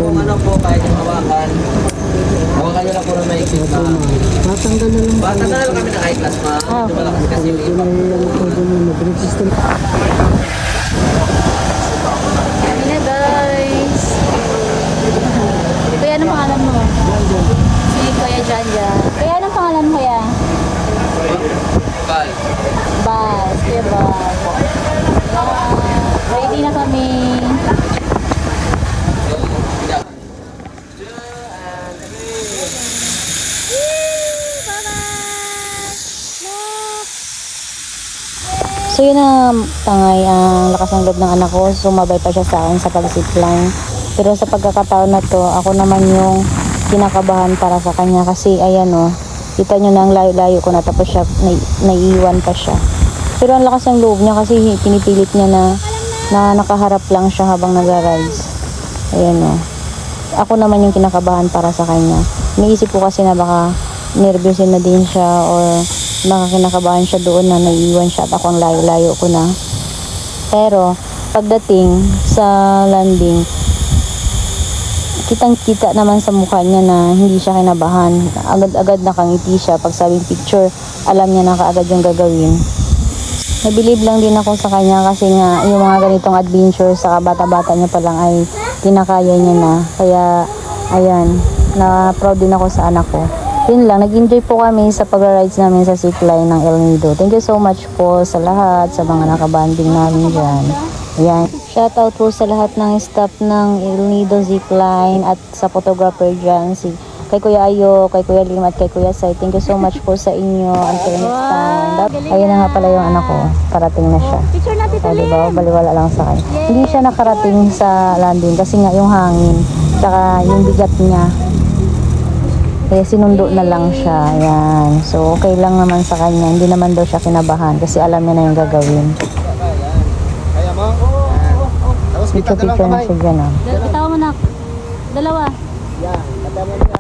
kung ano po, kahit yung hawakan. Hawakan nyo lang po na may ikit na. Tatanggal na lang. Tatanggal na lang kami ng eyeglass, ma. Ito malakas kasi yung iba. Kami na guys. Kuya, anong pangalan mo? Si Kuya Janja. Kuya, anong pangalan mo kuya? Bye. Bas. Kuya Bas. Ready na kami. So yun na tangay, ang lakas ng loob ng anak ko, sumabay pa siya sa akin sa pag-zipline. Pero sa pagkakataon na to, ako naman yung kinakabahan para sa kanya kasi ayan o, kita nyo na ang layo-layo ko na tapos siya, naiiwan pa siya. Pero ang lakas ng loob niya kasi pinipilit niya na nakaharap lang siya habang nagra-rides. Ayan o. Ako naman yung kinakabahan para sa kanya. Naisip ko kasi na baka nervousin na din siya or kinakabahan siya doon na naiiwan siya at ako ang layo-layo ko na. Pero pagdating sa landing, kitang-kita naman sa mukha niya na hindi siya kinabahan. Agad-agad nakangiti siya. Pag sabing picture, alam niya na kaagad yung gagawin. Nabilib lang din ako sa kanya kasi nga yung mga ganitong adventure sa bata-bata niya pa lang ay kinakaya niya na. Kaya ayan, na proud din ako sa anak ko. Yun lang, nag-enjoy po kami sa pag-rides namin sa zipline ng El Nido. Thank you so much po sa lahat, sa mga nakabanding namin dyan. Ayan. Shoutout po sa lahat ng staff ng El Nido Zipline at sa photographer dyan, kay Kuya Ayo, kay Kuya Lim at kay Kuya Sai. Thank you so much po sa inyo. Until next time. Ayun na nga pala yung anak ko. Parating na siya. Picture natin So, diba? Baliwala lang sa kanya. Hindi siya nakarating sa landing kasi nga yung hangin. Tsaka yung bigat niya. Eh, sinundo na lang siya. Ayan. So, okay lang naman sa kanya. Hindi naman daw siya kinabahan kasi alam niya na yung gagawin. Kaya mo? Tapos kita Picture na siya dyan, ah. Bitaw mo na. Dalawa. Yan. Kata mo niya.